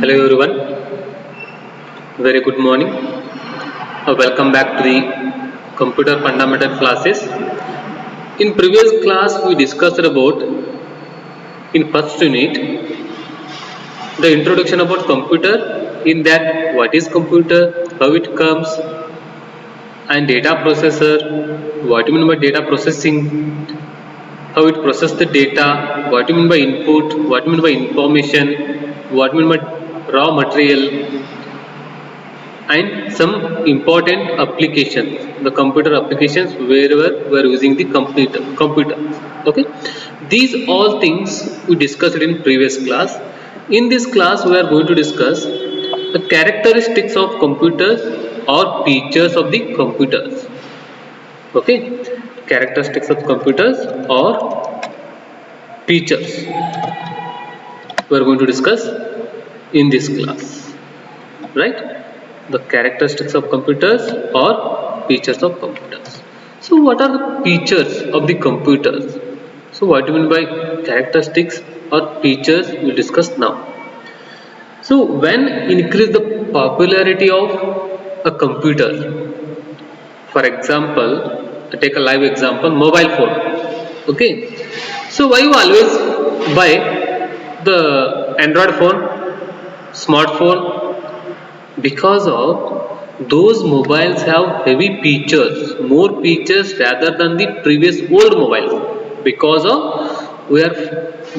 Hello everyone, very good morning. Welcome back to the computer fundamental classes. In previous class we discussed about in first unit the introduction about computer, in that what is computer, how it comes, and data processor, what do you mean by data processing, how it processes the data, what do you mean by input, what do you mean by information, what do you mean by raw material, and some important applications, the computer applications wherever we are using the computer. Okay, these all things we discussed in previous class. In this class we are going to discuss the characteristics of computers or features of the computers. Okay, characteristics of computers or features we are going to discuss in this class, right? The characteristics of computers or features of computers. So what are the features of the computers? So what do you mean by characteristics or features, we will discuss now. So when increase the popularity of a computer, for example, take a live example, mobile phone. Okay, so why you always buy the Android phone, smartphone? Because of those mobiles have heavy features, more features rather than the previous old mobiles. Because of we are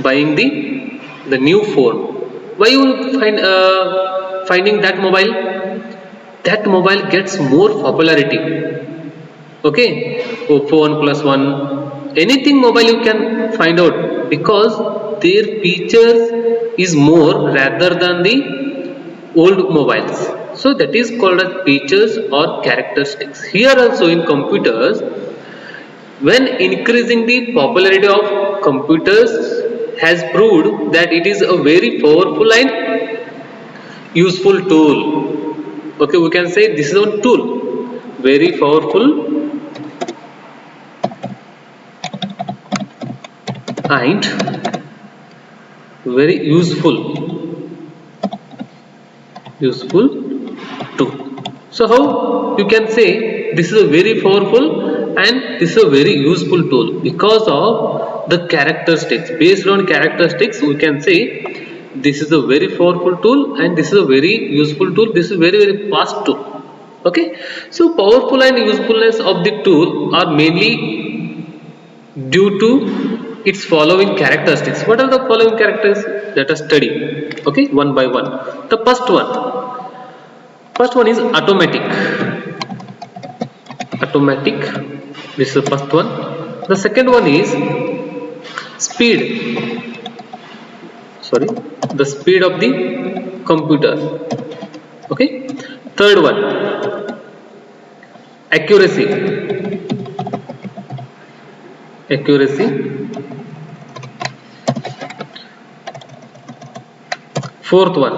buying the new phone. Why you finding that mobile? That mobile gets more popularity. Okay, phone plus one, anything mobile you can find out, because their features is more rather than the old mobiles. So that is called as features or characteristics. Here also in computers, when increasing the popularity of computers has proved that it is a very powerful and useful tool. Okay, we can say this is a tool, very powerful and very useful tool. So how you can say this is a very powerful and this is a very useful tool? Because of the characteristics. Based on characteristics we can say this is a very powerful tool and this is a very useful tool, this is very fast tool. Okay, so powerful and usefulness of the tool are mainly due to its following characteristics. What are the following characteristics? Let us study, okay, one by one. The first one is automatic. This is the first one. The second one is speed. The speed of the computer. Okay. Third one, accuracy. Fourth one,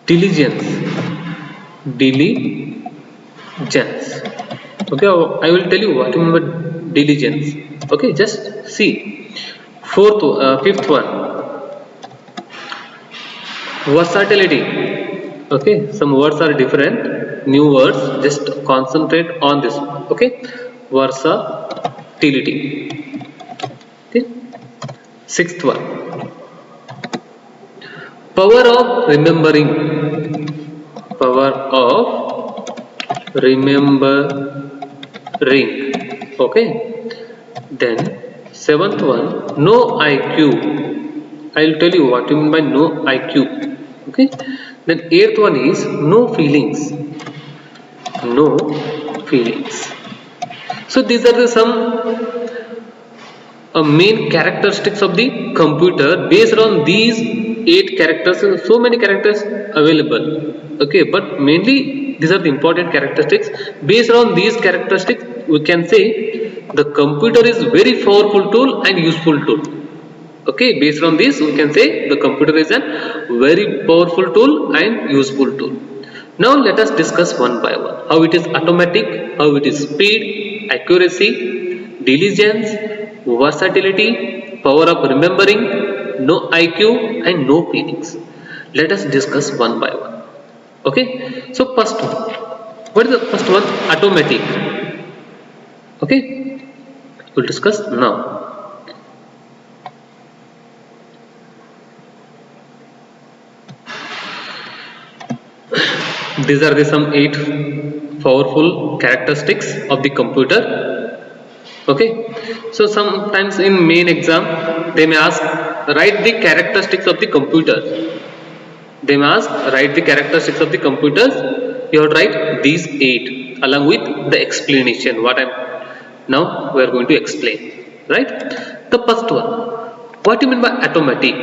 diligence. Okay, I will tell you what I mean by diligence. Okay, just see. Fifth one, versatility. Okay, some words are different, new words, just concentrate on this. Okay, versatility. Okay. Sixth one, power of remembering. Okay, then seventh one, no IQ. I'll tell you what you mean by no IQ. Okay, then eighth one is no feelings. So these are the some main characteristics of the computer. Based on these 8 characters, so many characters available. Okay, but mainly these are the important characteristics. Based on these characteristics we can say the computer is very powerful tool and useful tool. Okay, based on this we can say the computer is a very powerful tool and useful tool. Now let us discuss one by one how it is automatic, how it is speed, accuracy, diligence, versatility, power of remembering, no IQ and no feelings. Let us discuss one by one. Okay, so first one, what is the first one? Automatic. Okay, we'll discuss now. These are the some 8 powerful characteristics of the computer. Okay, so sometimes in main exam they may ask write the characteristics of the computer. They may ask write the characteristics of the computers. You have to write these 8 along with the explanation what I'm now we are going to explain, right? The first one, what do you mean by automatic?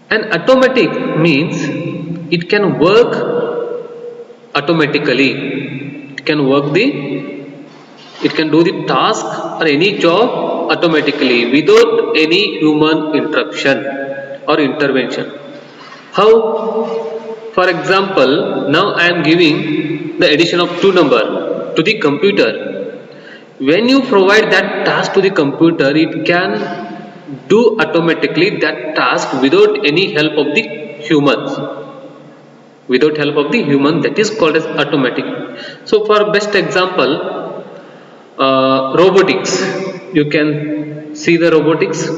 An automatic means it can work automatically. It can do the task or any job automatically without any human interruption or intervention. How? For example, now I am giving the addition of 2 number to the computer. When you provide that task to the computer, it can do automatically that task without any help of the humans. Without help of the human, that is called as automatic. So for best example, robotics. You can see the robotics.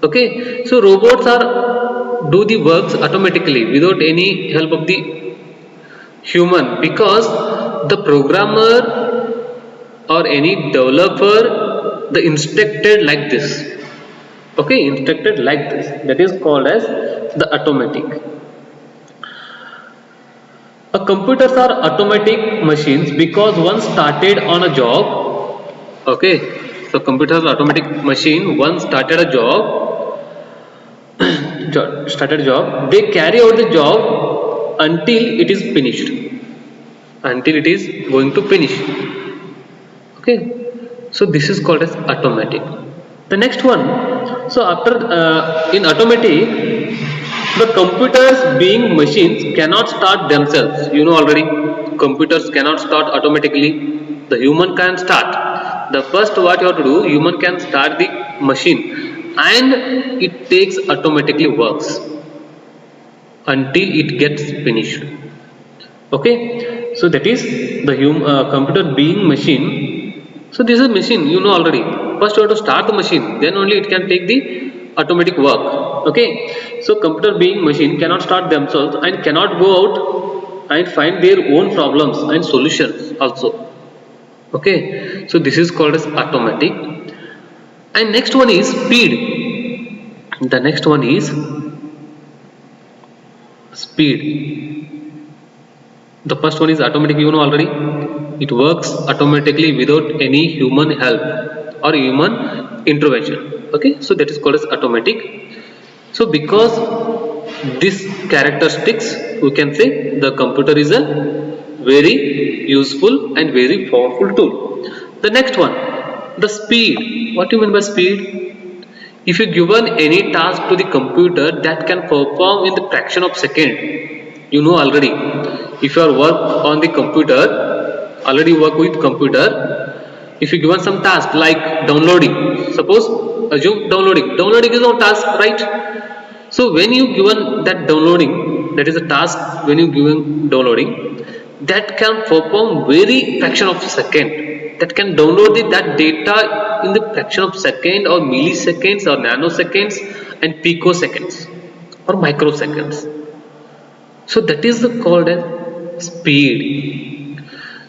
Okay, so robots are do the works automatically without any help of the human, because the programmer or any developer the instructed like this. Okay, instructed like this, that is called as the automatic. Computers are automatic machines because once started on a job. Okay, so computers are automatic machine once started a job they carry out the job until it is finished, until it is going to finish. Okay, so this is called as automatic. The next one, so after in automatic, the computers being machines cannot start themselves. You know already, computers cannot start automatically. The human can start. The first what you have to do, human can start the machine and it takes automatically works until it gets finished. Okay, so that is the computer being machine. So this is a machine, you know already. First you have to start the machine, then only it can take the automatic work. Okay, so computer being machine cannot start themselves and cannot go out and find their own problems and solutions also. Okay, so this is called as automatic. And next one is speed. The next one is speed. The first one is automatic, you know already. It works automatically without any human help or human intervention. Okay, so that is called as automatic. So because this characteristics, we can say the computer is a very useful and very powerful tool. The next one, the speed. What do you mean by speed? If you given any task to the computer that can perform in the fraction of second, you know already. If you are work on the computer, already work with computer, if you given some task like downloading, suppose assume downloading is no task, right? So when you given that downloading, that is a task. When you given downloading, that can perform very fraction of second, that can download that data in the fraction of second or milliseconds or nanoseconds and picoseconds or microseconds. So that is called as speed.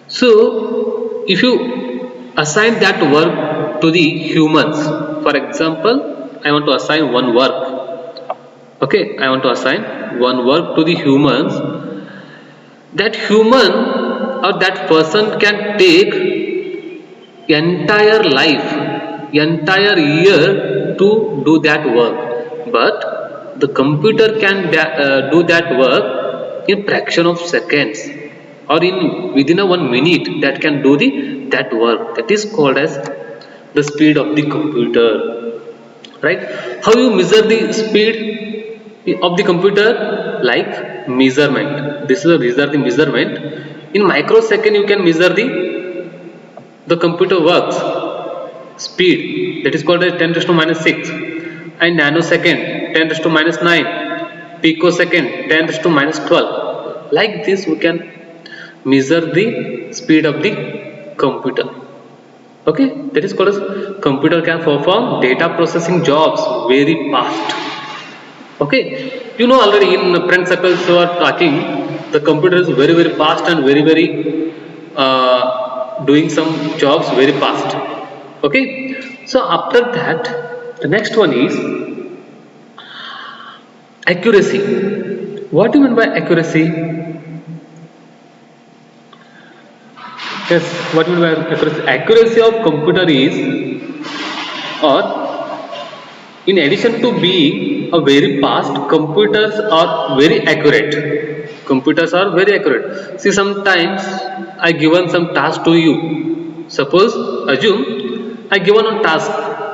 So if you assign that work to the humans, for example, I want to assign one work. Okay, I want to assign one work to the humans. That human or that person can take entire life, entire year to do that work, but the computer can do that work in fraction of seconds or in within a 1 minute, that can do that work. That is called as the speed of the computer, right? How you measure the speed of the computer? Like measurement. This is a measurement. In microsecond you can measure the computer works. speed, that is called as 10 raised to minus 6, and nanosecond 10 raised to minus 9, picosecond 10 raised to minus 12. Like this we can measure the speed of the computer. Okay, that is called as computer can perform data processing jobs very fast. Okay, you know already in friend circles who are talking, the computer is very fast and very doing some jobs very fast. Okay, so after that the next one is accuracy. What do you mean by accuracy? Yes, what do you mean by accuracy? Accuracy of computer is, or in addition to being a very fast, computers are very accurate. Computers are very accurate. See, sometimes I given some task to you. Suppose, assume I given a task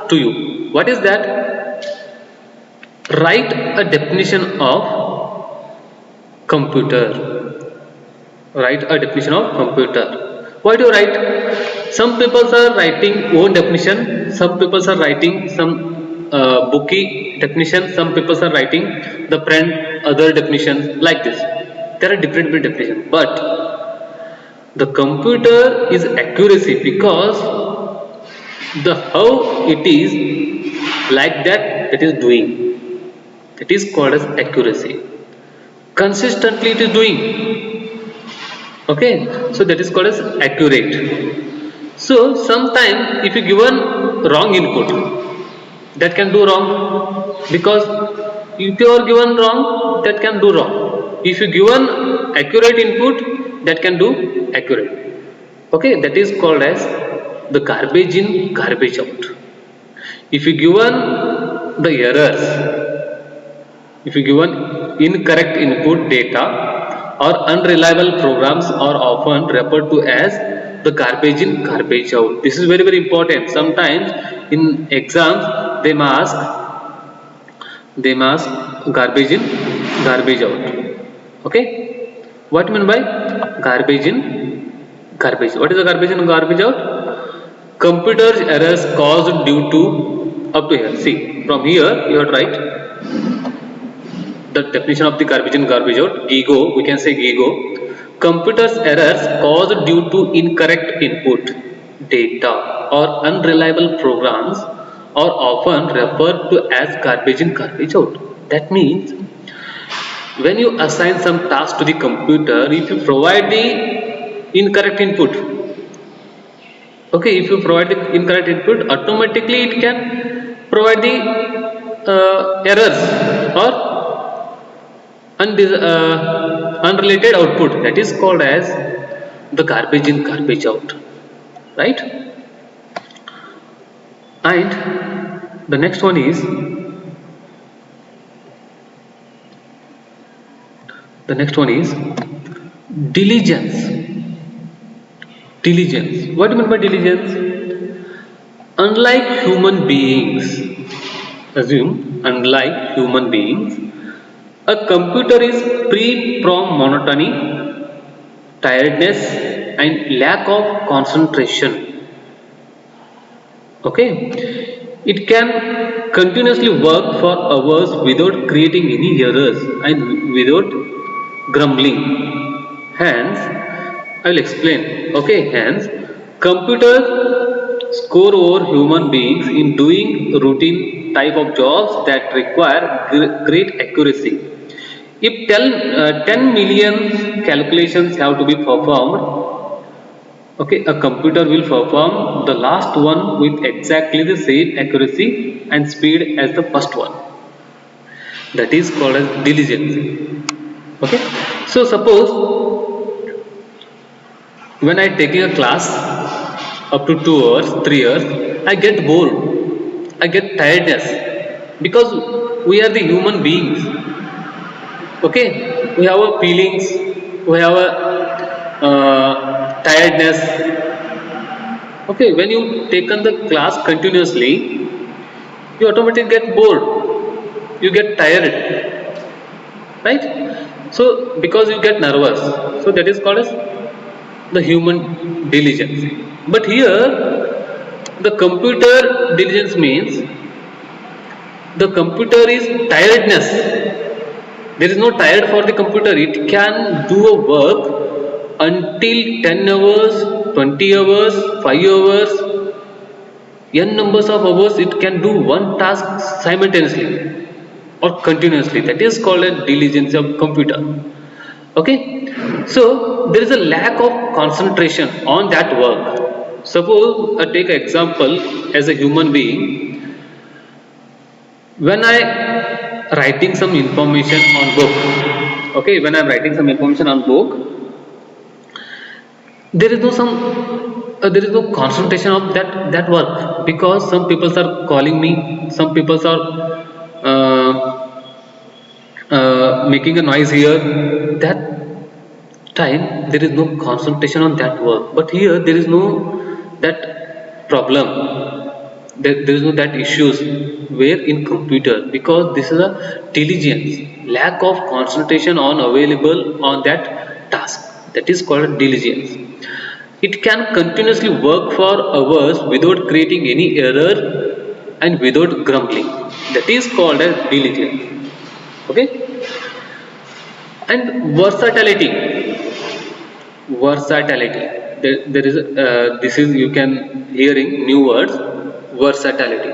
to you. What is that? Write a definition of computer. Write a definition of computer. Why do you write? Some people are writing own definition. Some people are writing some booky definition. Some people are writing the friend other definition, like this. There are different definitions, but the computer is accuracy because the how it is like that it is doing. It is called as accuracy. Consistently it is doing. Okay, so that is called as accurate. So sometimes if you given wrong input, that can do wrong, because if you are given wrong, that can do wrong. If you given accurate input, that can do accurate. Okay, that is called as the garbage in, garbage out. If you given the errors, if you given incorrect input data or unreliable programs are often referred to as the garbage in, garbage out. This is very important. Sometimes in exams they must garbage in, garbage out. Okay, what do you mean by garbage in, garbage? What is the garbage in, garbage out? Computer's errors caused due to, up to here. See, from here you have to write the definition of the garbage in, garbage out. GIGO, we can say GIGO. Computer's errors caused due to incorrect input data or unreliable programs are often referred to as garbage in, garbage out. That means when you assign some task to the computer, if you provide the incorrect input, okay, if you provide the incorrect input, automatically it can provide the errors or unrelated output. That is called as the garbage in, garbage out, right? And the next one is diligence. Diligence. What do you mean by diligence? Unlike human beings, unlike human beings, a computer is free from monotony, tiredness, and lack of concentration. Okay, it can continuously work for hours without creating any errors and without grumbling. Hence, I will explain. Okay, hence, computers score over human beings in doing routine type of jobs that require great accuracy. If 10 million calculations have to be performed, okay, a computer will perform the last one with exactly the same accuracy and speed as the first one. That is called as diligence. Okay, so suppose when I taking a class up to 2 hours, 3 hours, I get bored, I get tiredness, because we are the human beings. Okay, we have our feelings, we have a tiredness. Okay, when you taken the class continuously, you automatically get bored, you get tired, right? So because you get nervous, so that is called as the human diligence. But here The computer diligence means the computer is tiredness. There is no tired for the computer. It can do a work until 10 hours, 20 hours, 5 hours, n numbers of hours. It can do one task simultaneously or continuously. That is called a diligence of computer. Okay, so there is a lack of concentration on that work. Suppose I take an example as a human being. When I writing some information on book, okay, when I'm writing some information on book, there is no some there is no concentration of that work, because some people are calling me, some people are uh, making a noise here. That time there is no concentration on that work, but here there is no that problem, there is no that issues where in computer, because this is a diligence, lack of concentration on available on that task, that is called diligence. It can continuously work for hours without creating any error and without grumbling, that is called as diligence. Okay, and versatility, there is this is, you can hearing new words, versatility.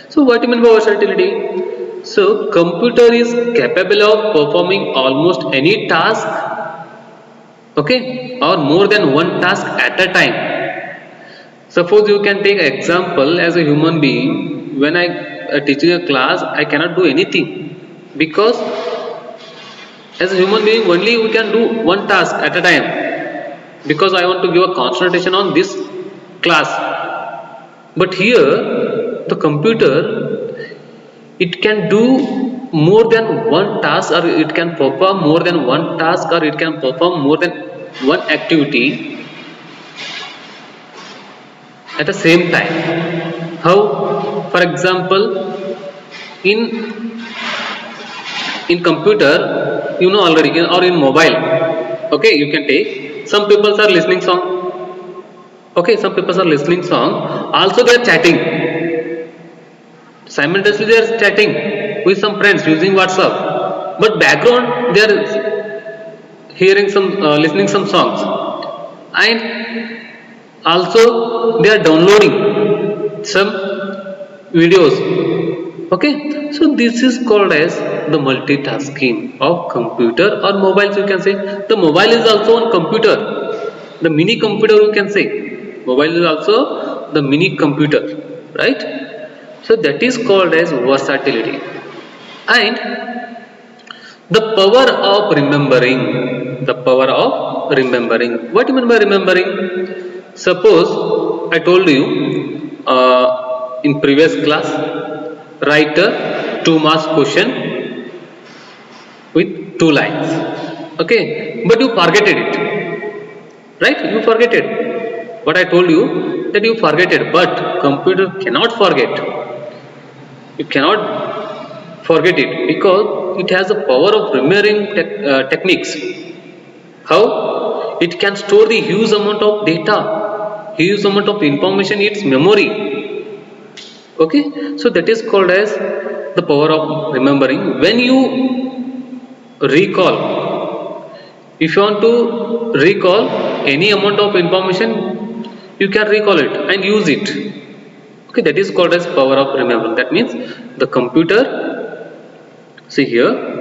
So what do you mean by versatility? So computer is capable of performing almost any task, okay, or more than one task at a time. Suppose you can take an example as a human being. When I teaching a class, I cannot do anything, because as a human being only we can do one task at a time, because I want to give a concentration on this class. But here the computer, it can do more than one task, or it can perform more than one task, or it can perform more than one activity at the same time. How? For example, in computer, you know already, or in mobile, okay, you can take, some people are listening song, okay, some people are listening song, also they are chatting simultaneously, they are chatting with some friends using WhatsApp, but background they are hearing some listening some songs, and also they are downloading some videos. Okay, so this is called as the multitasking of computer or mobiles, you can say. The mobile is also on computer, the mini computer, you can say. Mobile is also the mini computer, right? So that is called as versatility. And the power of remembering, what do you mean by remembering? Suppose I told you in previous class, write a 2 marks question with 2 lines, okay, but you forgetted it, right? You forget it, what I told you, that you forget it, but computer cannot forget. You cannot forget it, because it has the power of remembering techniques. How? It can store the huge amount of data, huge amount of information in its memory. Okay, so that is called as the power of remembering. When you recall, if you want to recall any amount of information, you can recall it and use it. Okay, that is called as power of remembering. That means the computer, see here,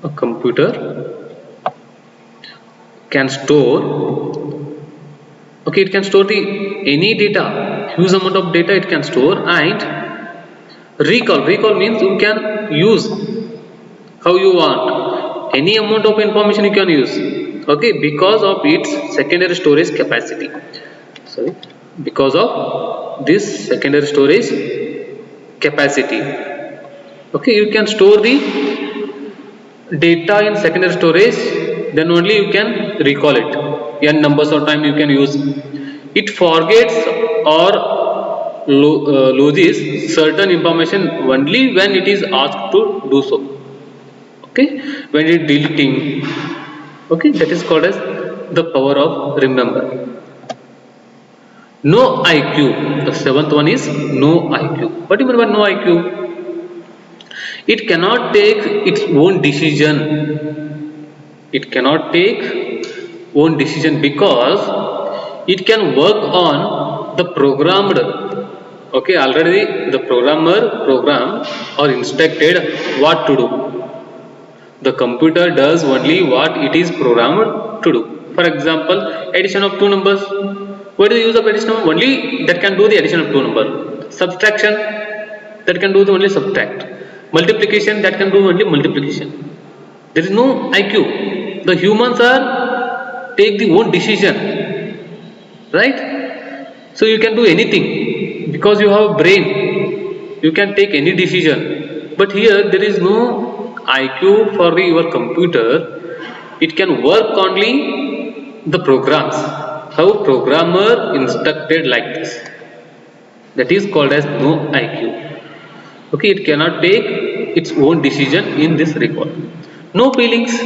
a computer can store, okay, it can store the any data, huge amount of data it can store, and recall means you can use how you want, any amount of information you can use, okay, because of its secondary storage capacity. Sorry, because of this secondary storage capacity, okay, you can store the data in secondary storage, then only you can recall it, n numbers of time you can use. It forgets or loses certain information only when it is asked to do so. Okay, when it deleting, okay, that is called as the power of remember. No IQ. The seventh one is no IQ. What do you mean by no IQ? It cannot take its own decision. It cannot take own decision because it can work on the programmed. Okay, already the programmer program or instructed what to do. The computer does only what it is programmed to do. For example, addition of two numbers. What is the use of addition? Only that can do the addition of two numbers. Subtraction, that can do the only subtract. Multiplication, that can do only multiplication. There is no IQ. The humans are take the own decision, right? So you can do anything because you have a brain. You can take any decision. But here there is no IQ for your computer. It can work only the programs. How programmer instructed like this. That is called as no IQ. Okay, it cannot take its own decision in this record. No feelings.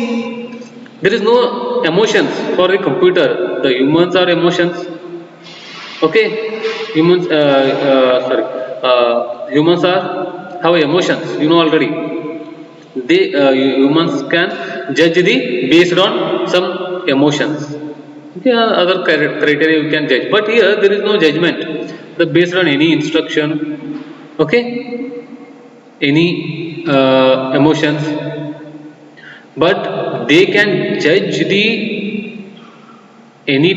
There is no emotions for the computer. The humans are emotions. Okay, humans. Humans are have emotions. You know already. They humans can judge the based on some emotions. Okay, other criteria you can judge. But here there is no judgment. The based on any instruction. Okay, any emotions, but they can judge the any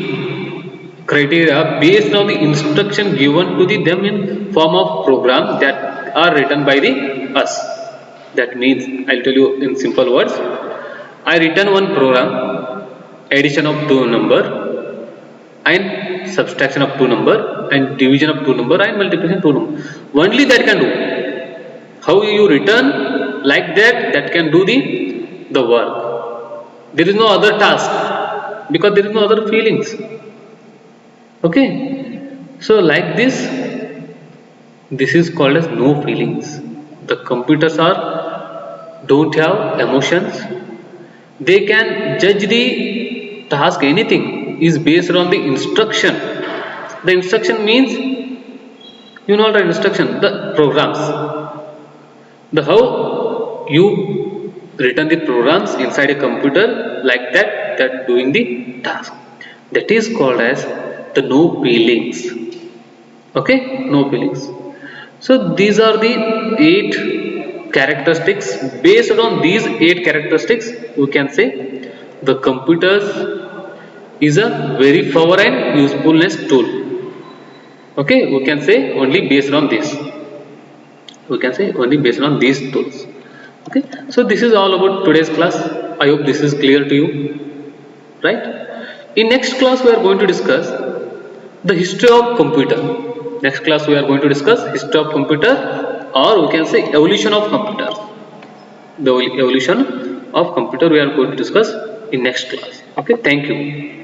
criteria based on the instruction given to them in form of program that are written by the us. That means I'll tell you in simple words. I written one program, addition of two number and subtraction of two number and division of two number and multiplication of two number. Only that can do. How you return like that can do the work. There is no other task because there is no other feelings. Okay, so like this is called as no feelings. The computers don't have emotions. They can judge the task. Anything is based on the instruction. The instruction means, you know, the instruction, the programs. The how you written the programs inside a computer like that doing the task. That is called as the no feelings. Okay, no feelings. So these are the 8 characteristics. Based on these 8 characteristics, we can say the computers is a very power and usefulness tool. Okay, we can say only based on this. We can say only based on these tools. Okay, so this is all about today's class. I hope this is clear to you, right? In next class we are going to discuss the history of computer. Next class we are going to discuss history of computer, or we can say evolution of computer. The evolution of computer we are going to discuss in next class. Okay, thank you.